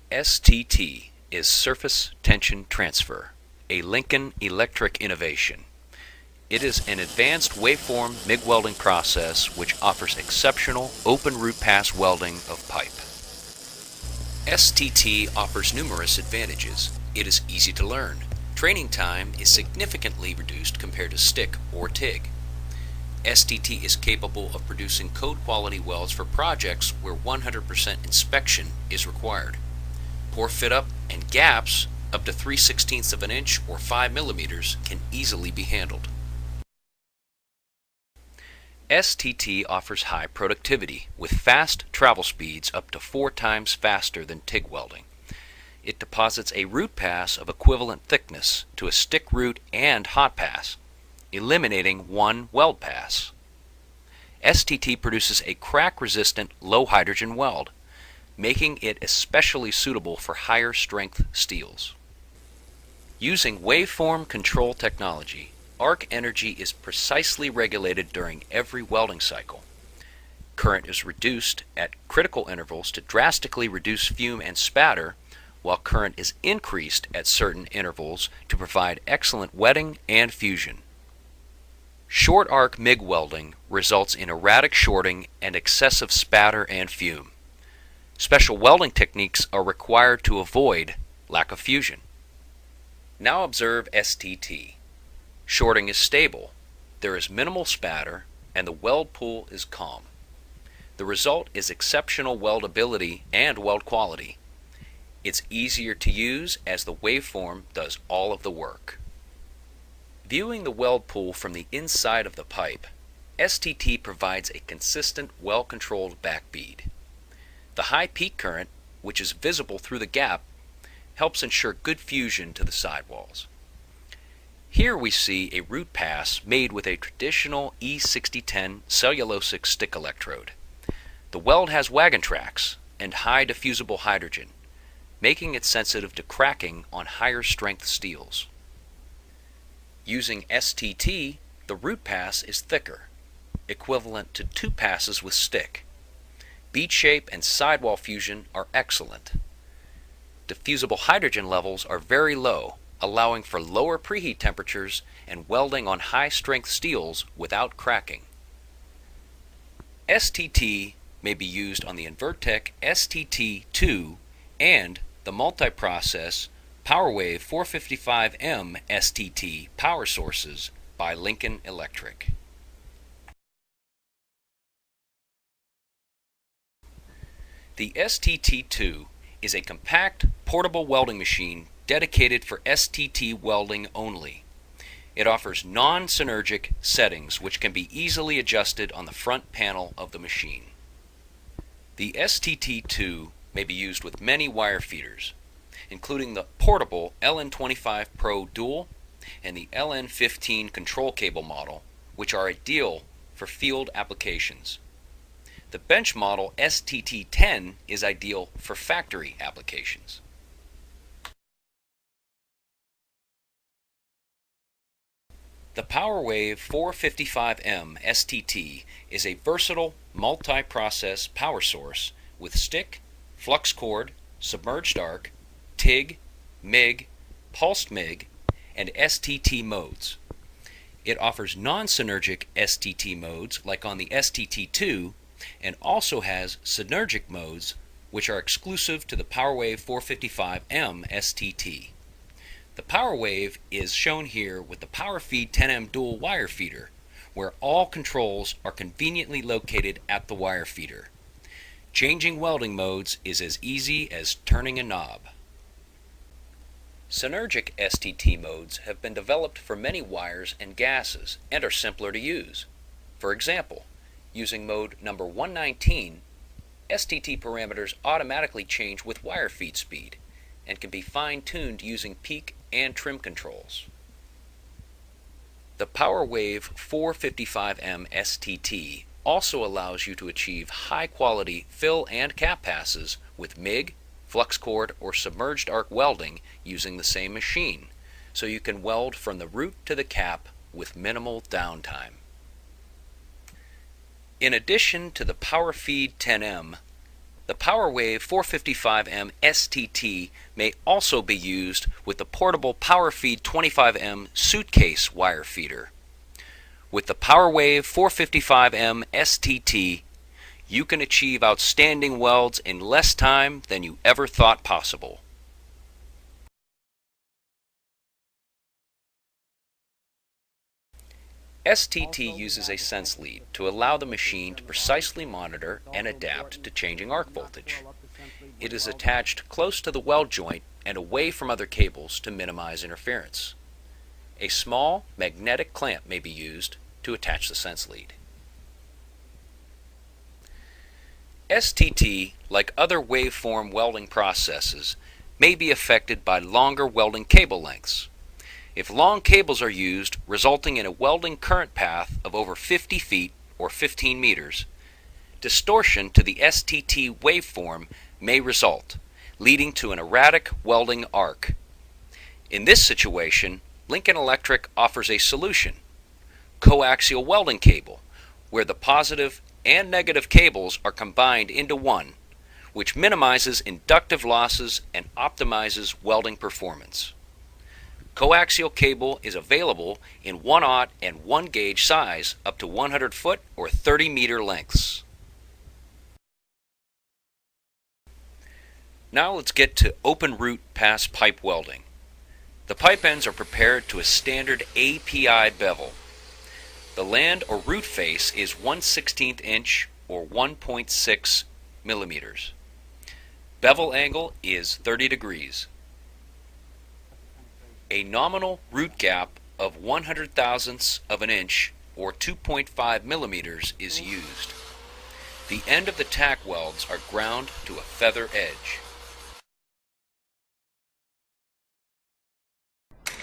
STT is Surface Tension Transfer, a Lincoln Electric innovation. It is an advanced waveform MIG welding process which offers exceptional open root pass welding of pipe. STT offers numerous advantages. It is easy to learn. Training time is significantly reduced compared to stick or TIG. STT is capable of producing code quality welds for projects where 100% inspection is required. Poor fit up and gaps up to 3/16 of an inch or 5 millimeters can easily be handled. STT offers high productivity with fast travel speeds up to 4 times faster than TIG welding. It deposits a root pass of equivalent thickness to a stick root and hot pass, eliminating one weld pass. STT produces a crack-resistant low hydrogen weld, making it especially suitable for higher strength steels. Using waveform control technology, arc energy is precisely regulated during every welding cycle. Current is reduced at critical intervals to drastically reduce fume and spatter, while current is increased at certain intervals to provide excellent wetting and fusion. Short arc MIG welding results in erratic shorting and excessive spatter and fume. Special welding techniques are required to avoid lack of fusion. Now observe STT. Shorting is stable, there is minimal spatter, and the weld pool is calm. The result is exceptional weldability and weld quality. It's easier to use as the waveform does all of the work. Viewing the weld pool from the inside of the pipe, STT provides a consistent, well-controlled backbead. The high peak current, which is visible through the gap, helps ensure good fusion to the sidewalls. Here we see a root pass made with a traditional E6010 cellulosic stick electrode. The weld has wagon tracks and high diffusible hydrogen, making it sensitive to cracking on higher strength steels. Using STT, the root pass is thicker, equivalent to 2 passes with stick. Bead shape and sidewall fusion are excellent. Diffusible hydrogen levels are very low, allowing for lower preheat temperatures and welding on high-strength steels without cracking. STT may be used on the Invertech STT2 and the multi-process PowerWave 455M STT power sources by Lincoln Electric. The STT2 is a compact, portable welding machine dedicated for STT welding only. It offers non-synergic settings which can be easily adjusted on the front panel of the machine. The STT2 may be used with many wire feeders, including the portable LN25 Pro Dual and the LN15 control cable model, which are ideal for field applications. The bench model STT10 is ideal for factory applications. The PowerWave 455M STT is a versatile multi-process power source with stick, flux cord, submerged arc, TIG, MIG, pulsed MIG, and STT modes. It offers non-synergic STT modes like on the STT2 and also has synergic modes which are exclusive to the PowerWave 455M STT. The PowerWave is shown here with the PowerFeed 10M dual wire feeder, where all controls are conveniently located at the wire feeder. Changing welding modes is as easy as turning a knob. Synergic STT modes have been developed for many wires and gases and are simpler to use. For example, using mode number 119, STT parameters automatically change with wire feed speed and can be fine-tuned using peak and trim controls. The PowerWave 455M STT also allows you to achieve high-quality fill and cap passes with MIG, flux cord, or submerged arc welding using the same machine, so you can weld from the root to the cap with minimal downtime. In addition to the PowerFeed 10M, The PowerWave 455M STT may also be used with the portable PowerFeed 25M suitcase wire feeder. With the PowerWave 455M STT, you can achieve outstanding welds in less time than you ever thought possible. STT uses a sense lead to allow the machine to precisely monitor and adapt to changing arc voltage. It is attached close to the weld joint and away from other cables to minimize interference. A small magnetic clamp may be used to attach the sense lead. STT, like other waveform welding processes, may be affected by longer welding cable lengths. If long cables are used, resulting in a welding current path of over 50 feet or 15 meters, distortion to the STT waveform may result, leading to an erratic welding arc. In this situation, Lincoln Electric offers a solution: coaxial welding cable, where the positive and negative cables are combined into one, which minimizes inductive losses and optimizes welding performance. Coaxial cable is available in 1/0 and 1 gauge size up to 100 foot or 30 meter lengths. Now let's get to open root pass pipe welding. The pipe ends are prepared to a standard API bevel. The land or root face is 1/16 inch or 1.6 millimeters. Bevel angle is 30 degrees. A nominal root gap of 100 thousandths of an inch or 2.5 millimeters is used. The end of the tack welds are ground to a feather edge.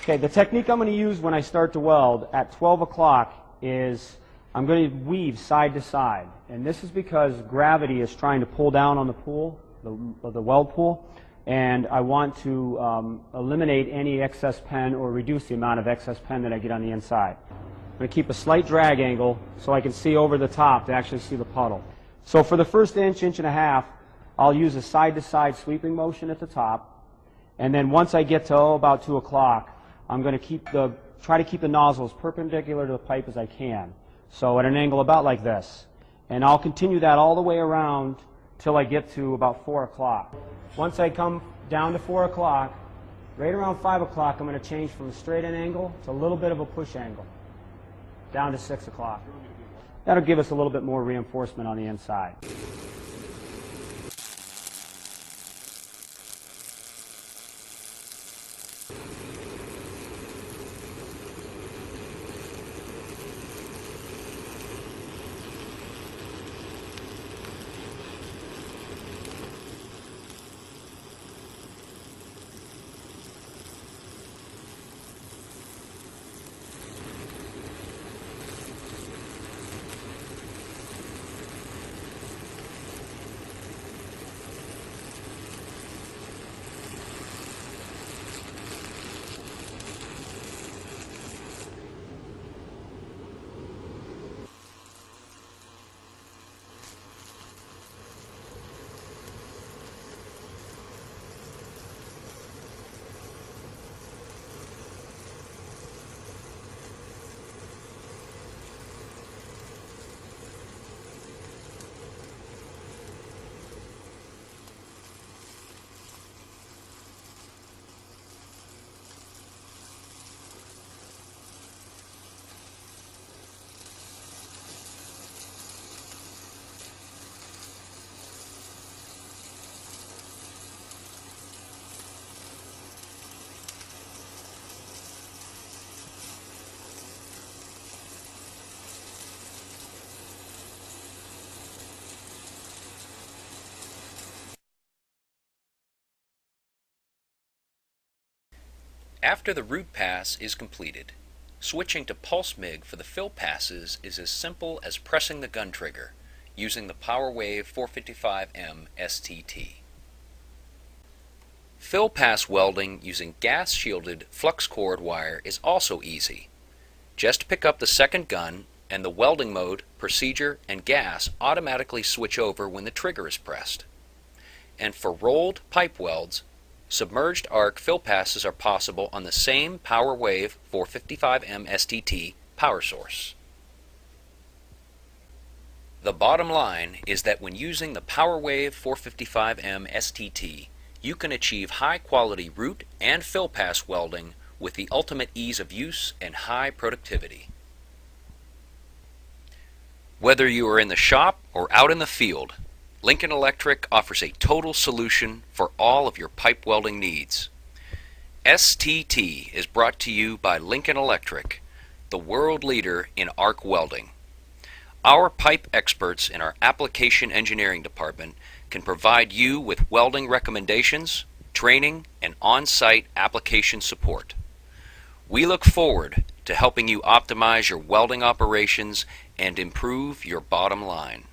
Okay, the technique I'm going to use when I start to weld at 12 o'clock is I'm going to weave side to side. And this is because gravity is trying to pull down on the pool, the weld pool. And I want to eliminate any excess pen or reduce the amount of excess pen that I get on the inside. I'm going to keep a slight drag angle so I can see over the top to actually see the puddle. So for the first inch, inch and a half, I'll use a side-to-side sweeping motion at the top. And then once I get to about 2 o'clock, I'm going to try to keep the nozzle as perpendicular to the pipe as I can. So at an angle about like this. And I'll continue that all the way around till I get to about 4 o'clock. Once I come down to 4 o'clock, right around 5 o'clock, I'm going to change from a straight in angle to a little bit of a push angle, down to 6 o'clock. That'll give us a little bit more reinforcement on the inside. After the root pass is completed, switching to pulse MIG for the fill passes is as simple as pressing the gun trigger using the PowerWave 455M STT. Fill pass welding using gas-shielded flux cord wire is also easy. Just pick up the second gun and the welding mode, procedure, and gas automatically switch over when the trigger is pressed. And for rolled pipe welds, submerged arc fill passes are possible on the same PowerWave 455M STT power source. The bottom line is that when using the PowerWave 455M STT, you can achieve high-quality root and fill pass welding with the ultimate ease of use and high productivity. Whether you are in the shop or out in the field, Lincoln Electric offers a total solution for all of your pipe welding needs. STT is brought to you by Lincoln Electric, the world leader in arc welding. Our pipe experts in our application engineering department can provide you with welding recommendations, training, and on-site application support. We look forward to helping you optimize your welding operations and improve your bottom line.